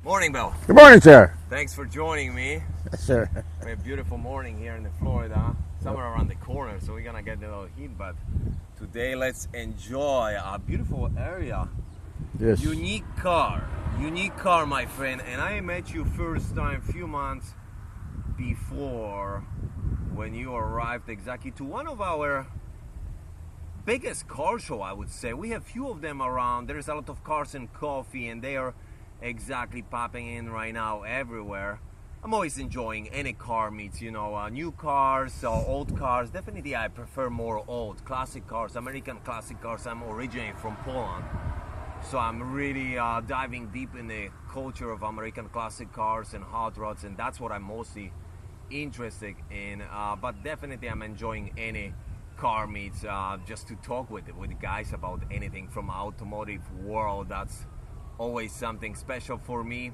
Morning, Bill. Good morning, sir. Thanks for joining me. Yes, sir. We have a beautiful morning here in Florida. Summer around the corner, so we're gonna get a little heat. But today, let's enjoy a beautiful area. Yes. Unique car, my friend. And I met you first time few months before when you arrived exactly to one of our biggest car show, I would say. We have few of them around. There's a lot of cars and coffee, and they are exactly popping in right now everywhere. I'm always enjoying any car meets, new cars or old cars. Definitely I prefer more old classic cars, American classic cars. I'm originally from Poland, so I'm really diving deep in the culture of American classic cars and hot rods, and that's what I'm mostly interested in. But definitely I'm enjoying any car meets just to talk with guys about anything from automotive world. That's always something special for me.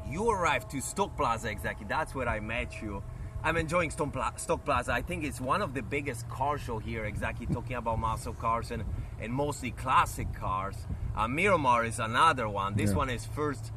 You arrived to Stock Plaza, exactly. That's where I met you. I'm enjoying Stock Plaza. I think it's one of the biggest car show here, exactly, talking about muscle cars and mostly classic cars. Miramar is another one. This one is first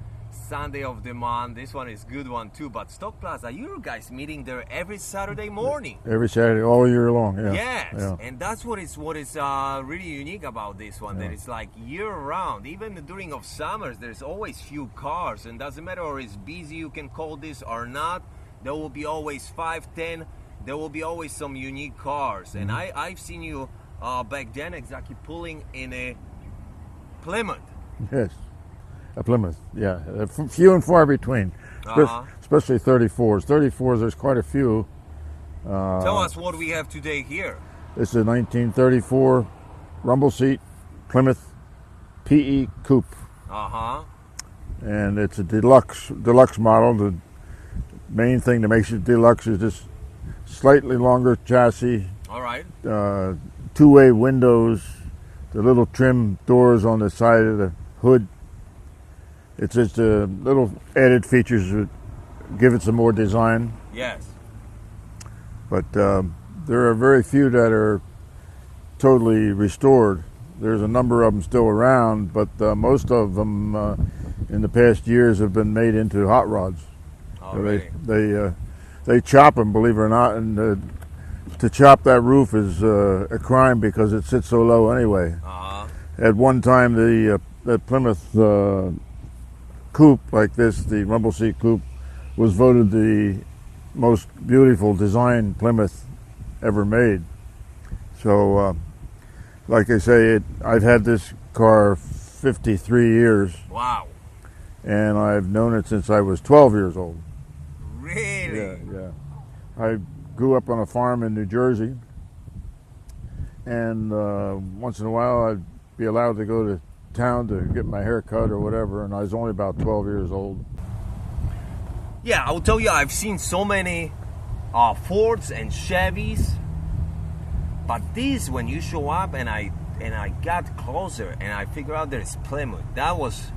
Sunday of the month. This one is good one too. But Stock Plaza, you guys meeting there every Saturday morning. Every Saturday, all year long. Yeah. Yes, Yeah. and that's what is really unique about this one. That it's like year round. Even during of summers, there's always few cars, and doesn't matter or it's busy. You can call this or not. There will be always 5, 10. There will be always some unique cars, and I've seen you back then exactly pulling in a Plymouth. Yes. A Plymouth. Yeah. Few and far between. Especially 34s. 34s, there's quite a few. Tell us what we have today here. This is a 1934 rumble seat Plymouth PE coupe. And it's a deluxe model. The main thing that makes it deluxe is this slightly longer chassis. All right. Two-way windows, the little trim doors on the side of the hood. It's just little added features that give it some more design. Yes. But there are very few that are totally restored. There's a number of them still around, but most of them in the past years have been made into hot rods. Oh, really? They chop them, believe it or not, and to chop that roof is a crime because it sits so low anyway. At one time, the Plymouth coupe like this, the rumble seat coupe, was voted the most beautiful design Plymouth ever made. So, like I say, I've had this car 53 years. Wow. And I've known it since I was 12 years old. Really? Yeah. I grew up on a farm in New Jersey, and once in a while I'd be allowed to go to town to get my hair cut or whatever, and I was only about 12 years old. Yeah, I will tell you, I've seen so many Fords and Chevys, but these, when you show up and I got closer and I figured out there's Plymouth, that was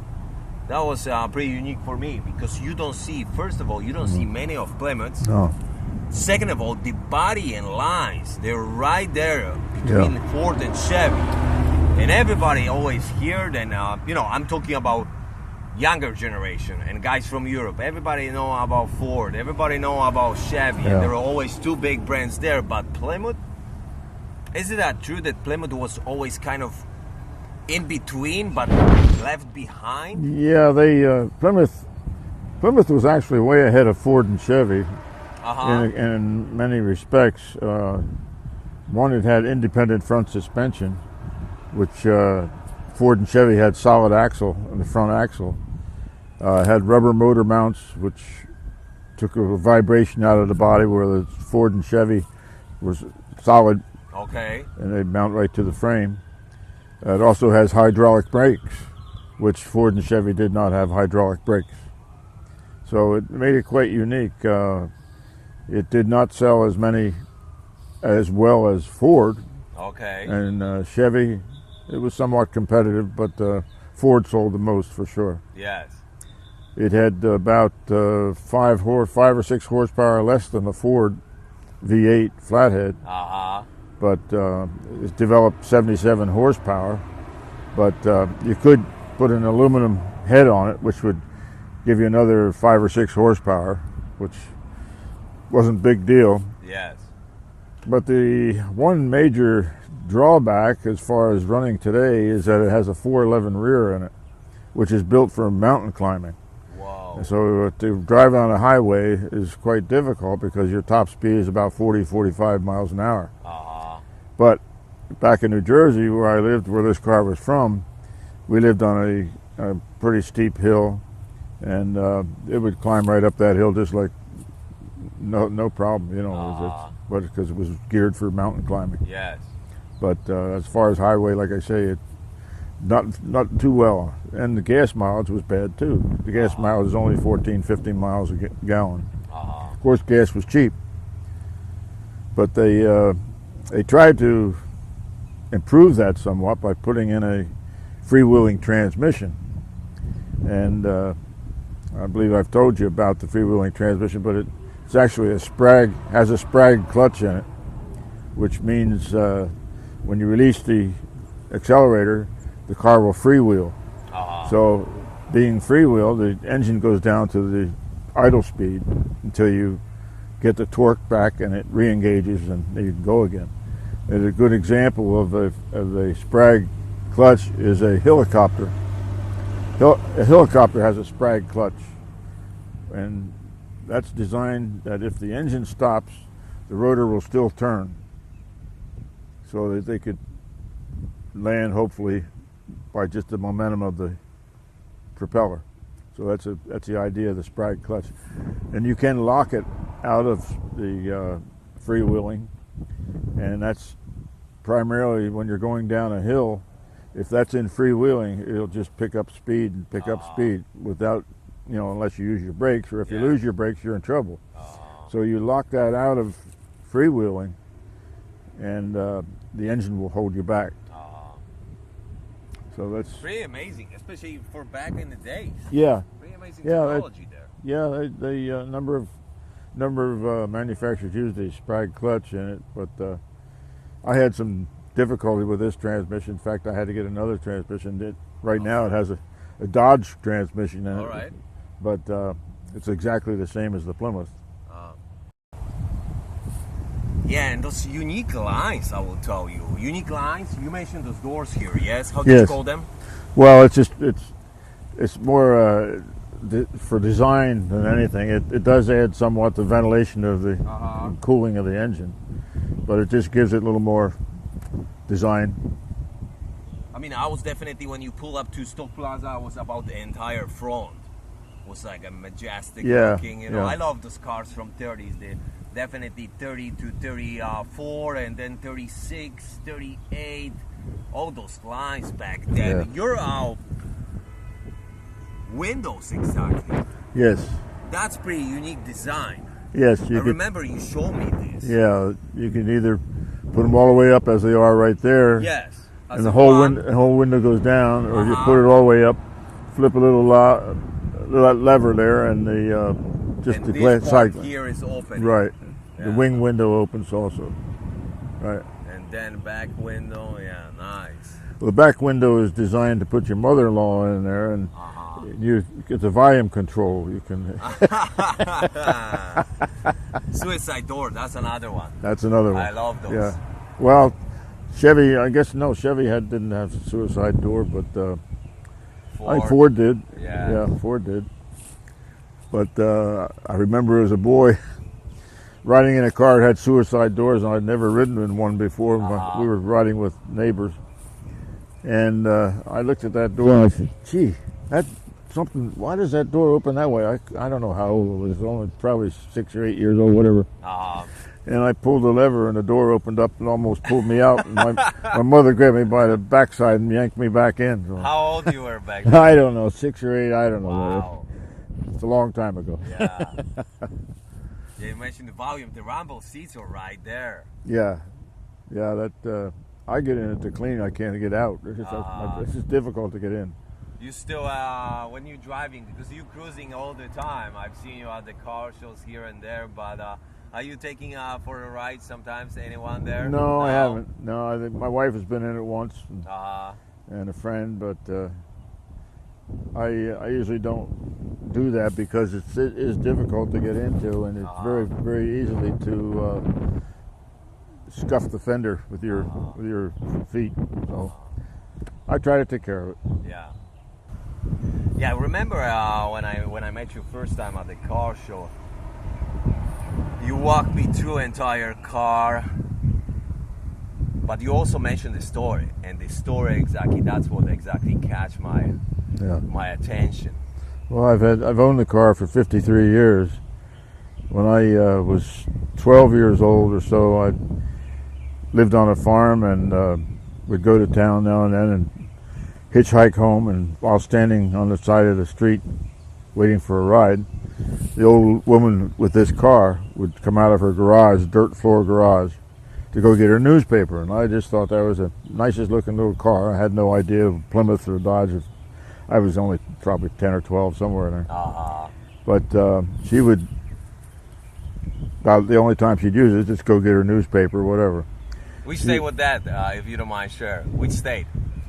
pretty unique for me, because you don't see, first of all, you don't see many of Plymouths. No. Second of all, the body and lines, they're right there between Ford and Chevy. And everybody always heard, and I'm talking about younger generation and guys from Europe. Everybody know about Ford. Everybody know about Chevy. And there are always two big brands there. But Plymouth, is it that true that Plymouth was always kind of in between, but left behind? Yeah, Plymouth was actually way ahead of Ford and Chevy in many respects. One, it had independent front suspension, which Ford and Chevy had solid axle in the front axle. Had rubber motor mounts, which took a vibration out of the body, where the Ford and Chevy was solid. Okay. And they mount right to the frame. It also has hydraulic brakes, which Ford and Chevy did not have hydraulic brakes. So it made it quite unique. It did not sell as well as Ford. Okay. And Chevy, it was somewhat competitive, but Ford sold the most for sure. Yes. It had about 5 or 6 horsepower less than the Ford V8 flathead. But it developed 77 horsepower. But you could put an aluminum head on it, which would give you another 5 or 6 horsepower, which wasn't a big deal. Yes. But the one major drawback as far as running today is that it has a 411 rear in it, which is built for mountain climbing. Wow. So to drive on a highway is quite difficult because your top speed is about 40-45 miles an hour. But back in New Jersey, where I lived, where this car was from, we lived on a pretty steep hill, and it would climb right up that hill just like no problem, you know. But because it was geared for mountain climbing. Yes. But as far as highway, like I say, it not too well. And the gas mileage was bad too. The gas mileage is only 14-15 miles a gallon. Of course, gas was cheap, but they tried to improve that somewhat by putting in a freewheeling transmission. And I believe I've told you about the freewheeling transmission, but it's actually has a Sprague clutch in it, which means when you release the accelerator, the car will freewheel. So being freewheel, the engine goes down to the idle speed until you get the torque back and it re-engages and you can go again. And a good example of a Sprague clutch is a helicopter. A helicopter has a Sprague clutch, and that's designed that if the engine stops, the rotor will still turn, so that they could land hopefully by just the momentum of the propeller. So that's the idea of the Sprague clutch, and you can lock it out of the freewheeling, and that's primarily when you're going down a hill. If that's in freewheeling, it'll just pick up speed and pick up speed without, unless you use your brakes, or if you lose your brakes, you're in trouble. So you lock that out of freewheeling, and the engine will hold you back. So that's pretty amazing, especially for back in the days. Yeah. Pretty amazing technology there. Yeah, the number of manufacturers use the Sprague clutch in it, but I had some difficulty with this transmission. In fact, I had to get another transmission. Right now it has a Dodge transmission in it. All right. But it's exactly the same as the Plymouth. Yeah, and those unique lines, I will tell you. Unique lines, you mentioned those doors here, yes? How do you call them? Well, it's more for design than anything. It does add somewhat the ventilation of the cooling of the engine, but it just gives it a little more design. I mean, I was definitely, when you pull up to Stock Plaza, I was about the entire front. It was like a majestic looking, I love those cars from 30s. They're definitely 30 to 34, and then 36, 38, all those lines back then. Your windows, exactly. Yes. That's pretty unique design. Yes. I remember you showed me this. Yeah, you can either put them all the way up as they are right there. Yes. And the whole window goes down, or you put it all the way up, flip a little lever there, and the glass side here is open. Right. Yeah. The wing window opens also. Right. And then back window, nice. Well, the back window is designed to put your mother-in-law in there, and you get the volume control. You can. Suicide door. That's another one. That's another one. I love those. Yeah. Well, Chevy. I guess no. Chevy didn't have a suicide door, but I think Ford did. Yeah, Ford did. But I remember as a boy riding in a car that had suicide doors, and I'd never ridden in one before. We were riding with neighbors, and I looked at that door and I said, "Gee, that's something. Why does that door open that way?" I don't know how old it was. Only probably 6 or 8 years old, whatever. And I pulled the lever, and the door opened up and almost pulled me out. And my mother grabbed me by the backside and yanked me back in. So. How old you were back then? I don't know, 6 or 8. I don't know. Wow. It's a long time ago. Yeah. You mentioned the volume. The rumble seats are right there. Yeah. That I get in it to clean. I can't get out. It's just difficult to get in. You still, when you're driving, because you're cruising all the time. I've seen you at the car shows here and there, but are you taking for a ride sometimes? Anyone there? No, I haven't. No, I think my wife has been in it once, and a friend, but I usually don't do that because it is difficult to get into, and it's very easily to scuff the fender with your feet. So I try to take care of it. Yeah. Yeah, I remember when I met you first time at the car show, you walked me through the entire car, but you also mentioned the story, and the story exactly, that's what exactly catch my attention. Well, I've owned the car for 53 years. When I was 12 years old or so, I lived on a farm and would go to town now and then and hitchhike home, and while standing on the side of the street waiting for a ride, the old woman with this car would come out of her garage, dirt floor garage, to go get her newspaper. And I just thought that was the nicest looking little car. I had no idea of Plymouth or Dodge. I was only probably 10 or 12, somewhere in there. But she would, about the only time she'd use it is just go get her newspaper or whatever. Which state was that, if you don't mind sharing? Which state?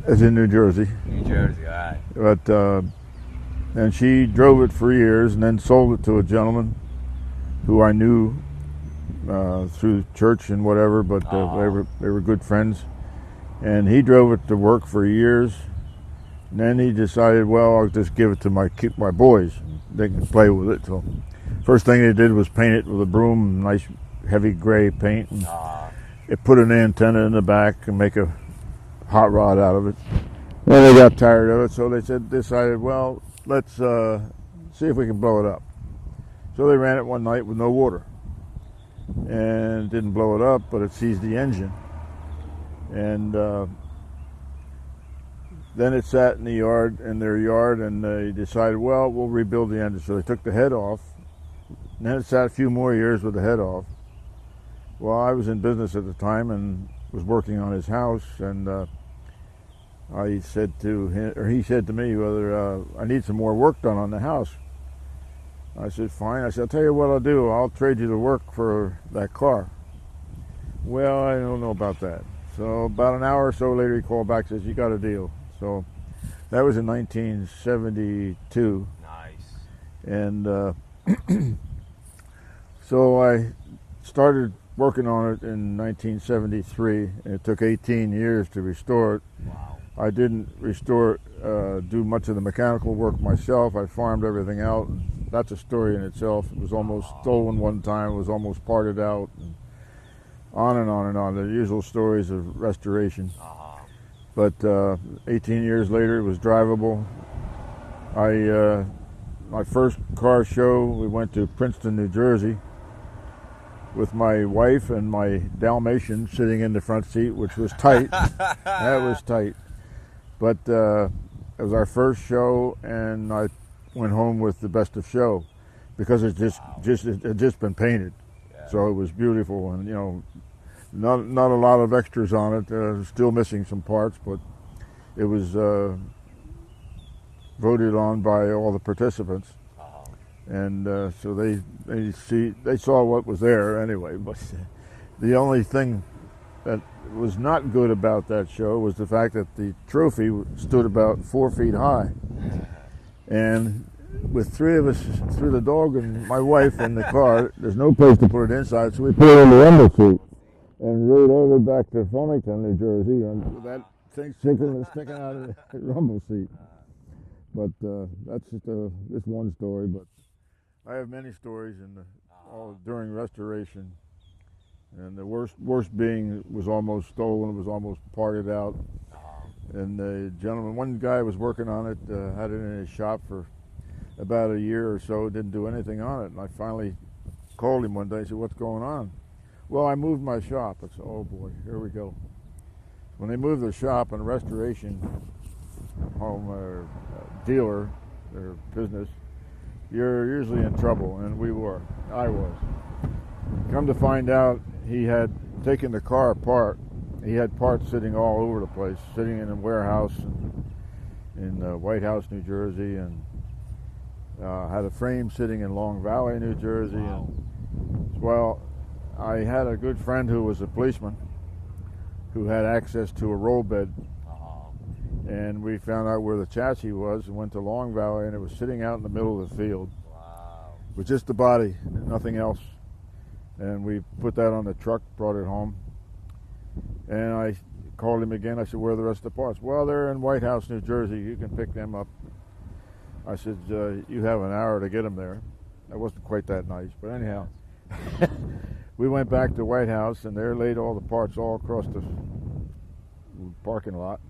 It's in New Jersey. New Jersey, all right. But and she drove it for years and then sold it to a gentleman who I knew through church and whatever, but they were good friends. And he drove it to work for years. And then he decided, well, I'll just give it to my boys. They can play with it. So first thing they did was paint it with a broom, nice heavy gray paint. And it put an antenna in the back and make a hot rod out of it. Then they got tired of it, so they decided, well, let's see if we can blow it up. So they ran it one night with no water. And didn't blow it up, but it seized the engine. And then it sat in their yard, and they decided, well, we'll rebuild the engine. So they took the head off, and then it sat a few more years with the head off. Well, I was in business at the time and was working on his house, and I said to him, or he said to me, whether I need some more work done on the house. I said, fine. I said, I'll tell you what I'll do. I'll trade you the work for that car. Well, I don't know about that. So about an hour or so later, he called back and says, you got a deal. So that was in 1972. Nice. And so I started working on it in 1973, and it took 18 years to restore it. Wow. I didn't restore it, do much of the mechanical work myself. I farmed everything out. That's a story in itself. It was almost stolen one time. It was almost parted out. And on and on and on. The usual stories of restoration. But 18 years later, it was drivable. My first car show, we went to Princeton, New Jersey, with my wife and my Dalmatian sitting in the front seat, which was tight. That was tight. But it was our first show, and I went home with the best of show because it had just been painted. Yeah. So it was beautiful, and not a lot of extras on it. Still missing some parts, but it was voted on by all the participants. And so they saw what was there anyway. But the only thing that was not good about that show was the fact that the trophy stood about 4 feet high. And with three of us, through the dog and my wife in the car, there's no place to put it inside, so we put it in the rumble seat and rode all the way back to Farmington, New Jersey, and with that thing sticking out of the rumble seat. But that's just one story. But I have many stories all during restoration, and the worst being it was almost stolen. It was almost parted out. And the gentleman, one guy was working on it, had it in his shop for about a year or so, didn't do anything on it. And I finally called him one day and said, what's going on? Well, I moved my shop. I said, oh boy, here we go. When they move their shop in a restoration home or dealer or business, you're usually in trouble, and I was. Come to find out, he had taken the car apart. He had parts sitting all over the place, sitting in a warehouse in White House, New Jersey, and had a frame sitting in Long Valley, New Jersey. Wow. And, well, I had a good friend who was a policeman who had access to a roll bed, and we found out where the chassis was and went to Long Valley, and it was sitting out in the middle of the field. Wow. With just the body, nothing else. And we put that on the truck, brought it home, and I called him again. I said, where are the rest of the parts? Well, they're in White House, New Jersey. You can pick them up. I said, you have an hour to get them there. That wasn't quite that nice, but anyhow. We went back to White House, and there laid all the parts all across the parking lot.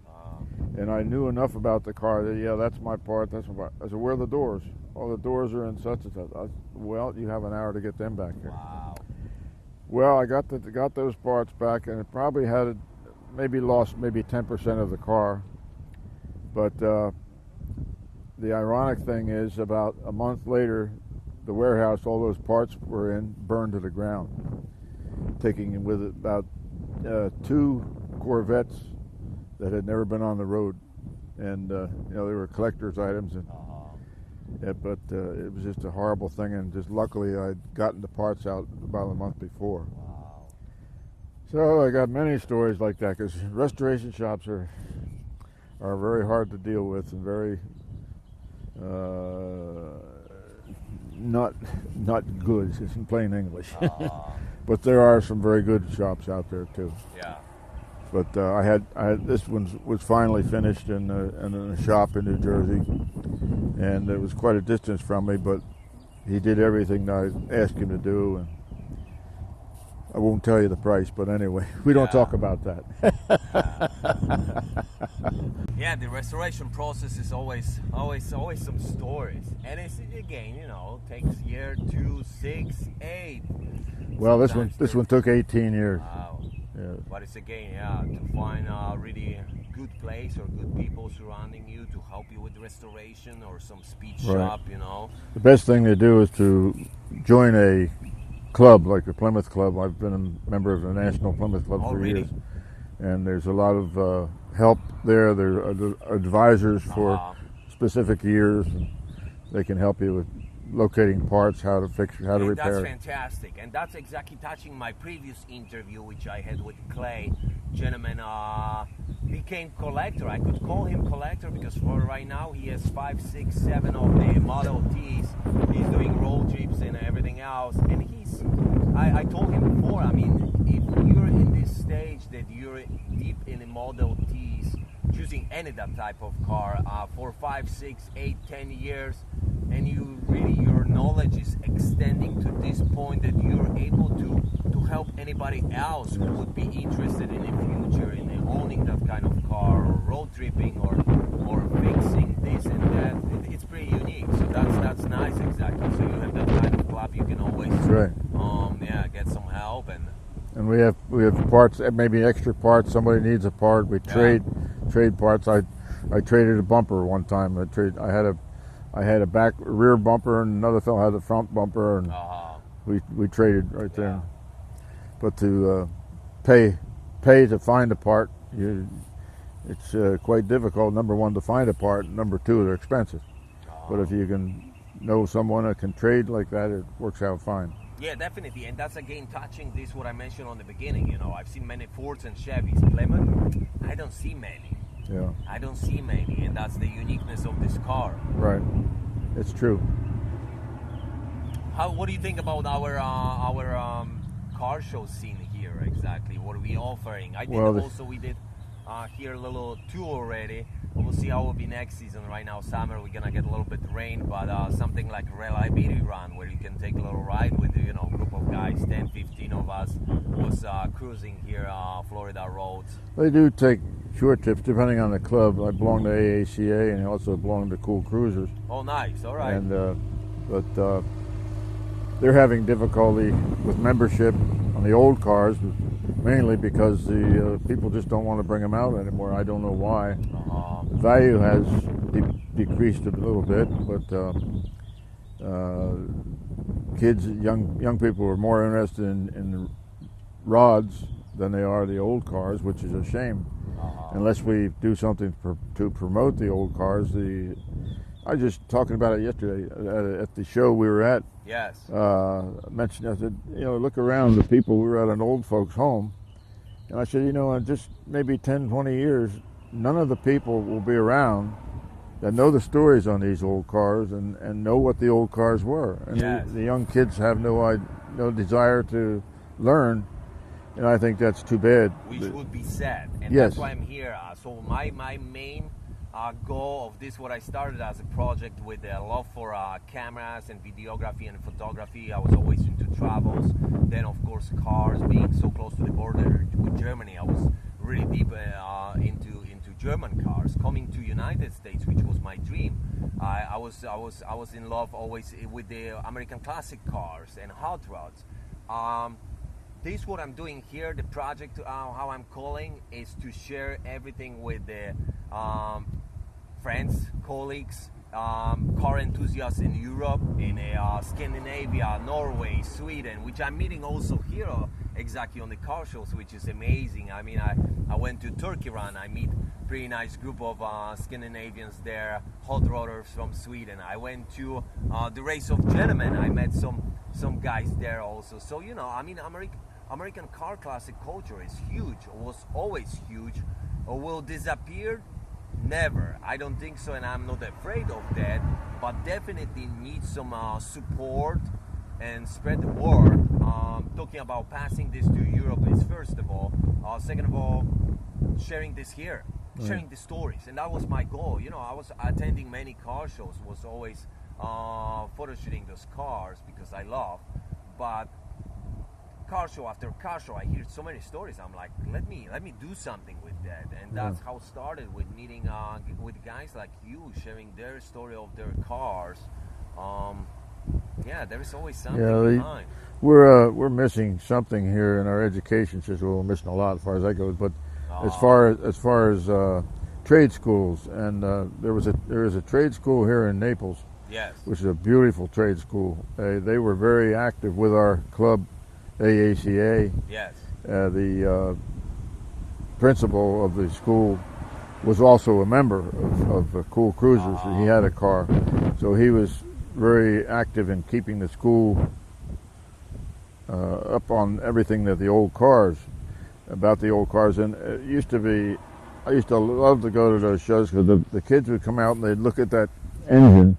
And I knew enough about the car that, yeah, that's my part, that's my part. I said, where are the doors? Oh, the doors are in such and such. I said, well, you have an hour to get them back here. Wow. Well, I got those parts back, and it probably had lost 10% of the car. But the ironic thing is, about a month later, the warehouse all those parts were in burned to the ground, taking with it about 2 Corvettes that had never been on the road, and they were collector's items, and but it was just a horrible thing. And just luckily, I'd gotten the parts out about a month before. Wow. So I got many stories like that, because restoration shops are very hard to deal with and very not good, it's in plain English. But there are some very good shops out there too. Yeah. But I had this one was finally finished in a shop in New Jersey, and it was quite a distance from me, but he did everything I asked him to do, and I won't tell you the price, but anyway, we don't talk about that. Yeah, the restoration process is always some stories, and it's, again, takes year, 2, 6, 8. Well, this one took 18 years. Wow. Yeah. But it's again, to find a really good place or good people surrounding you to help you with restoration, or some speed shop, The best thing to do is to join a club like the Plymouth Club. I've been a member of the National Plymouth Club for really? years, and there's a lot of help there. There are advisors for specific years, and they can help you with locating parts, how to fix, how to repair. That's fantastic, and that's exactly touching my previous interview, which I had with Clay. Gentleman became collector. I could call him collector because for right now he has 5, 6, 7 of the Model Ts. He's doing road trips and everything else, and I told him before, I mean, if you're in this stage that you're deep in the Model Ts, choosing any that type of car for 5, 6, 8, 10 years, and your knowledge is extending to this point that you're able to help anybody else who would be interested in the future in owning that kind of car, or road tripping, or fixing this and that. It's pretty unique. So that's nice, exactly. So you have that kind of club, you can always get some help, and we have parts, maybe extra parts. Somebody needs a part, we trade parts. I traded a bumper one time. I had a rear bumper, and another fellow had a front bumper, and we traded right there. Yeah. But to pay to find a part, it's quite difficult. Number one, to find a part. Number two, they're expensive. But if you can know someone that can trade like that, it works out fine. Yeah, definitely, and that's again touching this what I mentioned on the beginning. I've seen many Fords and Chevys. Plymouth, I don't see many. Yeah. I don't see many, and that's the uniqueness of this car. Right, it's true. What do you think about our car show scene here exactly? What are we offering? We did here a little tour already. We'll see how it will be next season. Right now, summer, we're gonna get a little bit of rain, but something like a reliability run where you can take a little ride with a group of guys, 10, 15 of us, was cruising here Florida roads. They do take short trips depending on the club. I belong to AACA and also belong to Cool Cruisers. Oh, nice! All right. And but they're having difficulty with membership on the old cars, mainly because the people just don't want to bring them out anymore. I don't know why. The value has decreased a little bit, but kids, young people are more interested in the rods than they are the old cars, which is a shame. Unless we do something to promote the old cars. I was just talking about it yesterday at the show we were at. Yes. Mentioned, I said, look around the people. We were at an old folks' home, and I said, in just maybe 10, 20 years, none of the people will be around that know the stories on these old cars and know what the old cars were. And Yes. the young kids have no desire to learn, and I think that's too bad. Which would be sad, and Yes. that's why I'm here. So my main goal of this, what I started as a project with a love for cameras and videography and photography. I was always into travels. Then of course cars, being so close to the border with Germany, I was really deep into German cars. Coming to United States, which was my dream. I was in love always with the American classic cars and hot rods. This what I'm doing here, the project, how I'm calling, is to share everything with the friends, colleagues, car enthusiasts in Europe, in Scandinavia, Norway, Sweden, which I'm meeting also here exactly on the car shows, which is amazing. I mean, I went to Turkey run, I meet pretty nice group of Scandinavians there, hot rodders from Sweden. I went to the Race of Gentlemen, I met some guys there also. So, you know, I mean, American car classic culture is huge, was always huge. Will disappear? Never. I don't think so, and I'm not afraid of that, but definitely need some support and spread the word. Talking about passing this to Europe is first of all. Second of all, sharing this here, sharing the stories, and that was my goal. You know, I was attending many car shows, was always photo shooting those cars because I love, but car show after car show, I hear so many stories. I'm like, let me do something with that, and that's how it started, with meeting with guys like you, sharing their story of their cars. Yeah, there is always something behind. We're missing something here in our education system. Well, we're missing a lot as far as that goes, but as far as trade schools, and there is a trade school here in Naples, Yes. which is a beautiful trade school. They were very active with our club, AACA. Yes. The principal of the school was also a member of Cool Cruisers. He had a car, so he was very active in keeping the school up on everything that the old cars, about the old cars. And it used to be, I used to love to go to those shows because the kids would come out and they'd look at that engine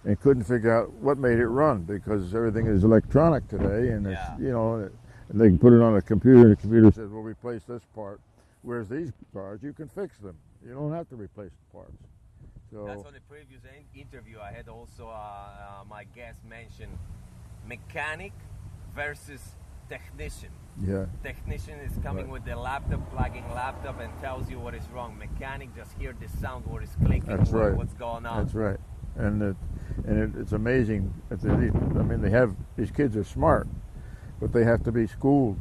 and couldn't figure out what made it run, because everything is electronic today, and it's, you know, and they can put it on a computer, and the computer says, "We'll replace this part." Whereas these cars, you can fix them. You don't have to replace the parts. So That's on the previous interview. I had also my guest mention mechanic versus technician. yeah, Technician is coming with the laptop, plugging laptop, and tells you what is wrong. Mechanic just hear the sound, what is clicking, That's right. what's going on. that's right. And it's amazing. They have, these kids are smart, but they have to be schooled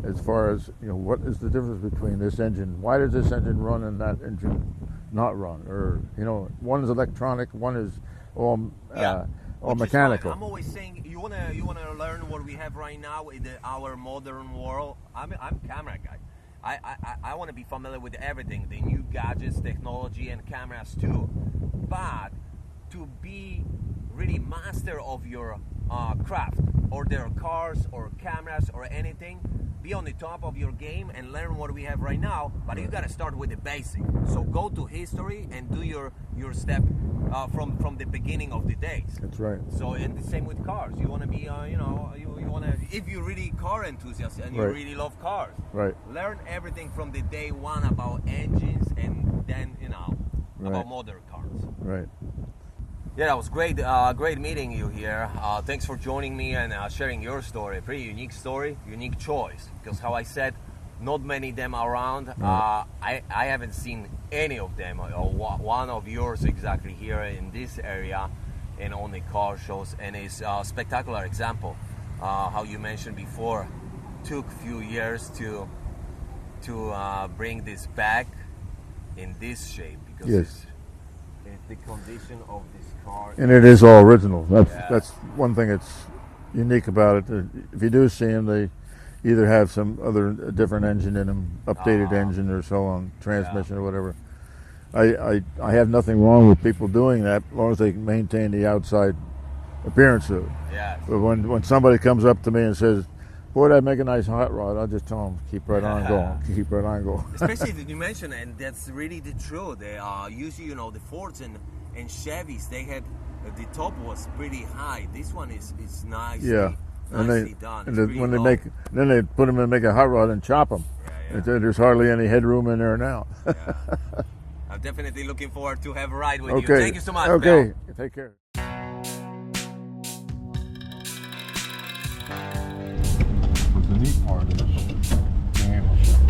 as far as, you know, what is the difference between this engine? Why does this engine run and that engine not run? Or, you know, one is electronic, one is all mechanical. I'm always saying, you wanna learn what we have right now in our modern world. I'm a camera guy. I want to be familiar with everything, the new gadgets, technology, and cameras too. But to be really master of your craft, or their cars or cameras or anything, be on the top of your game and learn what we have right now. But you gotta start with the basic. So go to history and do your step from the beginning of the days. That's right. So, and the same with cars. You want to be, you want to, if you're really car enthusiast and you really love cars, learn everything from the day one about engines, and then, about modern cars. Right. Yeah, that was great. Great meeting you here. Thanks for joining me and sharing your story. Pretty unique story, unique choice. Because how I said, not many of them around. I haven't seen any of them. One of yours exactly here in this area, and on the car shows, and it's a spectacular example. How you mentioned before, took few years to bring this back in this shape, because it's the condition of this car. And it is all original. That's one thing that's unique about it. If you do see them, they either have some other different engine in them, updated engine or so on, transmission or whatever. I have nothing wrong with people doing that, as long as they can maintain the outside appearance of it. Yes. But when somebody comes up to me and says, Boy, that'd make a nice hot rod. I'll just tell them, keep right on going. Keep right on going. Especially that you mentioned, and that's really the truth. They are usually, you know, the Fords and Chevys, they had, the top was pretty high. This one is nicely, Yeah. nicely done. And It's when pretty they low. then they put them in, make a hot rod and chop them. Yeah. There's hardly any headroom in there now. Yeah. I'm definitely looking forward to have a ride with Okay. you. Thank you so much, Okay. Bill. Take care. But the neat part is being able to shift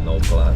No clutch.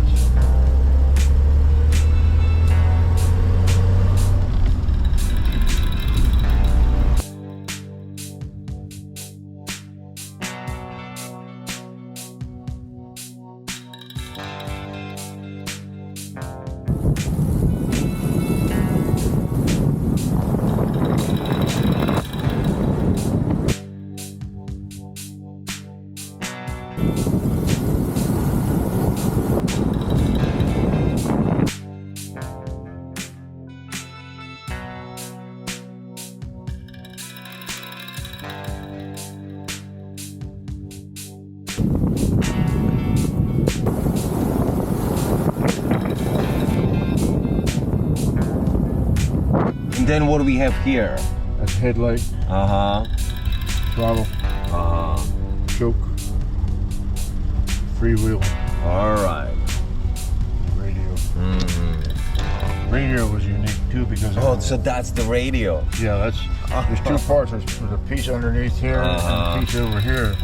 And then what do we have here? That's headlight, throttle, choke, freewheel, All right. radio. Radio was unique too because Oh, so that's the radio. yeah, there's two parts. There's a piece underneath here and a piece over here,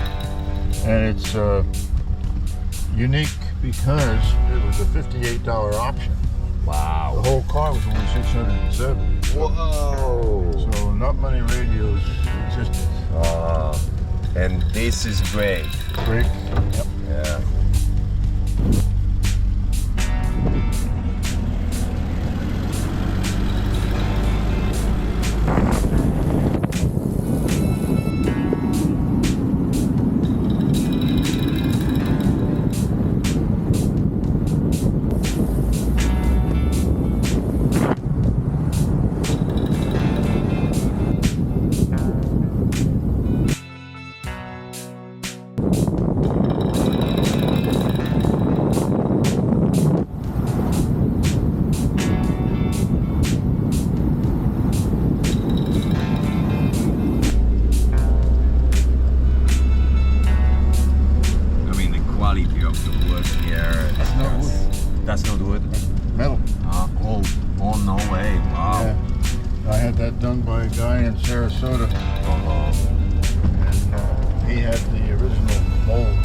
and it's unique because it was a $58 option. Wow. The whole car was only $670. Whoa. So not many radios existed. And this is great. Brake. Yep. Yeah. I mean, the quality of the wood here. That's not wood. That's not wood. Metal. Oh, no way. Wow. Yeah. I had that done by a guy in Sarasota, and he had the original mold